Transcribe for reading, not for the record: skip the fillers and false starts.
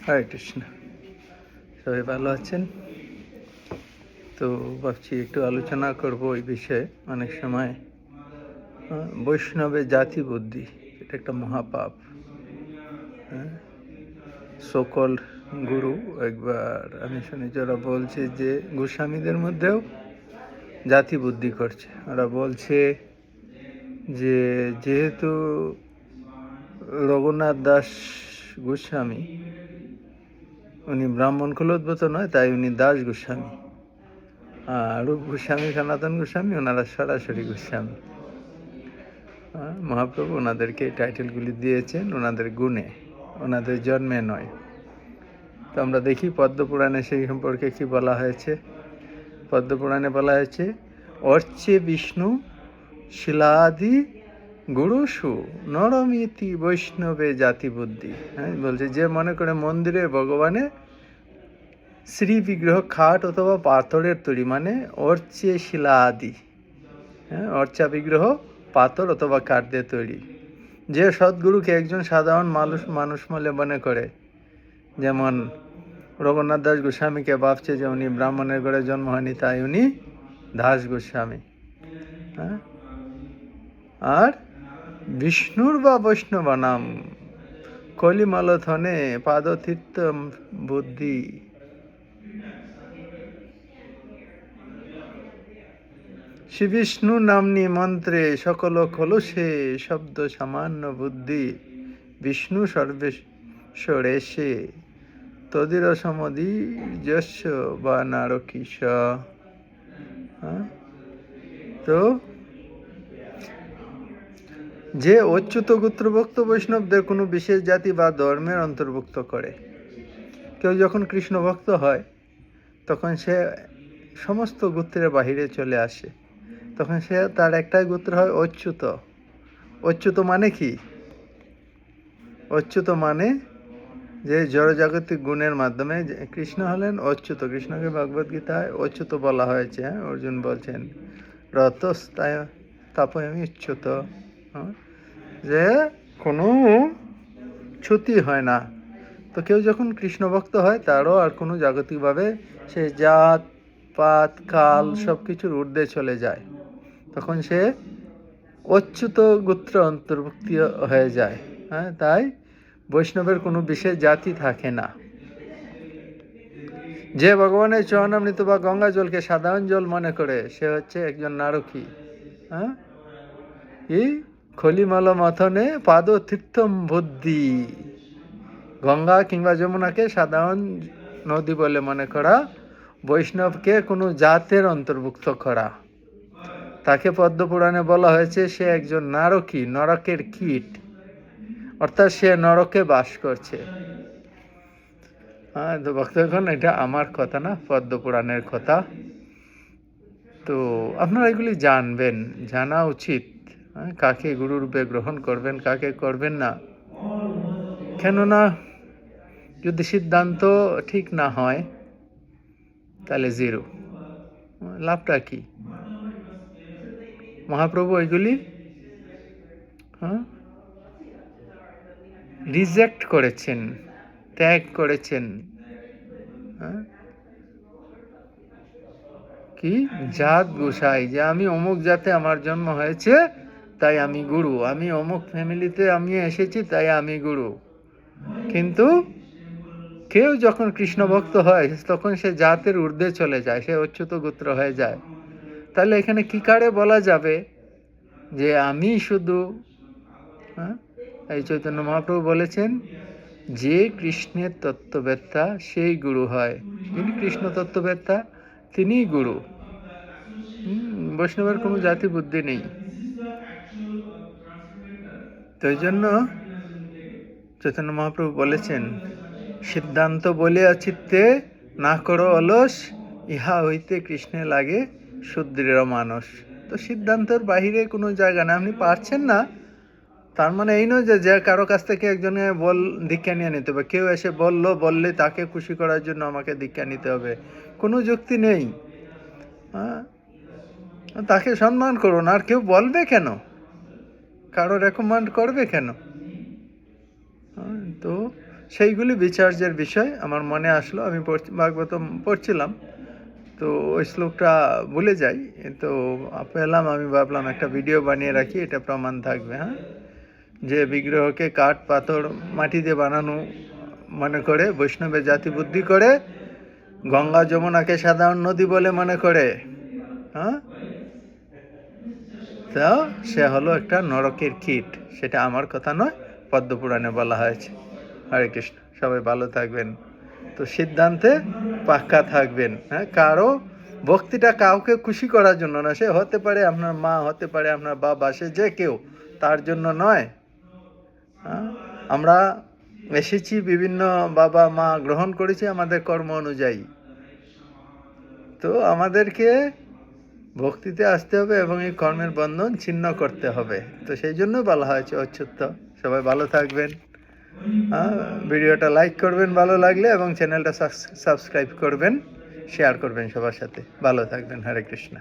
হরে কৃষ্ণ। সবাই ভালো আছেন? তো ভাবছি একটু আলোচনা করব এই বিষয়ে। অনেক সময় বৈষ্ণবের জাতি বুদ্ধি, এটা একটা মহাপাপ। সকল গুরু একবার আমি শুনি যারা বলছে যে গোস্বামীদের মধ্যেও জাতি বুদ্ধি করছে। ওরা বলছে যে যেহেতু রঘুনাথ দাস গোস্বামী উনি ব্রাহ্মণ কুলোদ্ভূত নয়, তাই উনি দাস গোস্বামী। আর রূপ গোস্বামী, সনাতন গোস্বামী, ওনারা সরাসরি গোস্বামী। মহাপ্রভু ওনাদেরকে এই টাইটেলগুলি দিয়েছেন ওনাদের গুণে, ওনাদের জন্মে নয়। তো আমরা দেখি পদ্মপুরাণে সেই সম্পর্কে কি বলা হয়েছে। পদ্মপুরাণে বলা হয়েছে অর্চে বিষ্ণু শিলাদি গুরুসু নরমিতি বৈষ্ণবে জাতি বুদ্ধি। হ্যাঁ, বলছে যে মনে করে মন্দিরে ভগবানের শ্রী বিগ্রহ খাট অথবা পাথরের তৈরি, মানে অর্চে শিলা আদি, হ্যাঁ, অর্চা বিগ্রহ পাথর অথবা কাঠ দিয়ে তৈরি, যে সদ্গুরুকে একজন সাধারণ মানুষ বলে মনে করে, যেমন রঘুনাথ দাস গোস্বামীকে ভাবছে যে উনি ব্রাহ্মণের ঘরে জন্ম হয়নি, তাই উনি দাস গোস্বামী। হ্যাঁ, আর বিষ্ণুর বা বৈষ্ণব নাম কলিমালথনে পাদতীর্থ বুদ্ধি। শ্রী বিষ্ণু নামনি মন্ত্রে সকল কলুষে শব্দ সামান্য বুদ্ধি, বিষ্ণু সর্বেশ্বরেশে তদির সমধি যশ বা নারকীশ। তো যে অচ্যুত গোত্রভক্ত বৈষ্ণবদের কোনো বিশেষ জাতি বা ধর্মের অন্তর্ভুক্ত করে। কেউ যখন কৃষ্ণ ভক্ত হয় তখন সে সমস্ত গোত্রের বাহিরে চলে আসে, তখন সে তার একটাই গোত্র হয় অচ্যুত। অচ্যুত মানে কি? অচ্যুত মানে যে জড়জাগতিক গুণের মাধ্যমে কৃষ্ণ হলেন অচ্যুত। কৃষ্ণকে ভগবদ্গীতায় অচ্যুত বলা হয়েছে। অর্জুন বলছেন রতস্তায় তাপয়ামি অচ্যুত, যে কোনো ক্ষতি হয় না। তো কেউ যখন কৃষ্ণ ভক্ত হয় তারও আর কোনো জাগতিকভাবে সে জাত পাত কাল সব কিছুর ঊর্ধ্বে চলে যায়, তখন সে অচ্যুত গোত্র অন্তর্ভুক্তি হয়ে যায়। হ্যাঁ, তাই বৈষ্ণবের কোনো বিশেষ জাতি থাকে না। যে ভগবানের চরণামৃত বা গঙ্গা জলকে সাধারণ জল মনে করে সে হচ্ছে একজন নারকী। হ্যাঁ, এই খলিমাল মথনে পাদ তীর্থম বুদ্ধি। গঙ্গা কিংবা যমুনাকে সাধারণ নদী বলে মনে করা, বৈষ্ণবকে কোনো জাতের অন্তর্ভুক্ত করা। তাকে পদ্মপুরাণে বলা হয়েছে সে একজন নারকী, নরকের কীট, অর্থাৎ সে নরকে বাস করছে। হ্যাঁ, তো ভক্তগণ, এটা আমার কথা না, পদ্মপুরাণের কথা। তো আপনারা এগুলি জানবেন, জানা উচিত। কাকে গুরুরূপে গ্রহণ করবেন, কাকে করবেন না। কেননা যদি সিদ্ধান্ত ঠিক না হয় তাহলে জিরো, লাভটা কি? মহাপ্রভু এগুলি রিজেক্ট করেছেন, ত্যাগ করেছেন। কি জাত গোসাই, যে আমি অমুক জাতে আমার জন্ম হয়েছে তাই আমি গুরু, আমি অমুক ফ্যামিলিতে আমি এসেছি তাই আমি গুরু। কিন্তু কেউ যখন কৃষ্ণ ভক্ত হয় তখন সে জাতের ঊর্ধ্বে চলে যায়, সে অচ্যুত গোত্র হয়ে যায়। তাহলে এখানে কি কারে বলা যাবে যে আমি শুধু? এই চৈতন্য মহাপ্রভু বলেছেন যে কৃষ্ণের তত্ত্ববেত্তা সেই গুরু হয়। যিনি কৃষ্ণ তত্ত্ববেত্তা তিনিই গুরু। বৈষ্ণবের কোনো জাতি বুদ্ধি নেই। তো এই জন্য চৈতন্য মহাপ্রভু বলেছেন সিদ্ধান্ত বলিয়া চিত্তে না করো অলস, ইহা হইতে কৃষ্ণে লাগে সুদৃঢ় মানুষ। তো সিদ্ধান্তর বাহিরে কোনো জায়গা না। আপনি পারছেন না তার মানে এই নয় যে কারো কাছ থেকে একজনে দীক্ষা নিয়ে নিতে হবে। কেউ এসে বললে তাকে খুশি করার জন্য আমাকে দীক্ষা নিতে হবে, কোনো যুক্তি নেই। তাকে সম্মান করুন। আর কেউ বলবে কেন, কারো রেকমেন্ড করবে কেন? তো সেইগুলি বিচার্যের বিষয় আমার মনে আসলো। আমি ভাগবতম পড়ছিলাম, তো ওই শ্লোকটা ভুলে যাই, তো পেলাম, আমি ভাবলাম একটা ভিডিও বানিয়ে রাখি, এটা প্রমাণ থাকবে। হ্যাঁ, যে বিগ্রহকে কাঠ পাথর মাটি দিয়ে বানানো মনে করে, বৈষ্ণবের জাতি বুদ্ধি করে, গঙ্গা যমুনাকে সাধারণ নদী বলে মনে করে, হ্যাঁ, তো সে হলো একটা নরকের কীট। সেটা আমার কথা নয়, পদ্মপুরাণে বলা হয়েছে। হরে কৃষ্ণ, সবাই ভালো থাকবেন, তো সিদ্ধান্তে পাক্কা থাকবেন। হ্যাঁ, কারো ভক্তিটা কাউকে খুশি করার জন্য না, সে হতে পারে আপনার মা, হতে পারে আপনার বাবা, সে যে কেউ, তার জন্য নয়। হ্যাঁ, আমরা এসেছি, বিভিন্ন বাবা মা গ্রহণ করেছি আমাদের কর্ম অনুযায়ী, তো আমাদেরকে ভক্তিতে আসতে হবে এবং এই কর্মের বন্ধন ছিন্ন করতে হবে। তো সেই জন্য বলা হয়েছে অচ্যুত। সবাই ভালো থাকবেন, ভিডিওটা লাইক করবেন ভালো লাগলে, এবং চ্যানেলটা সাবস্ক্রাইব করবেন, শেয়ার করবেন সবার সাথে। ভালো থাকবেন। হরে কৃষ্ণ।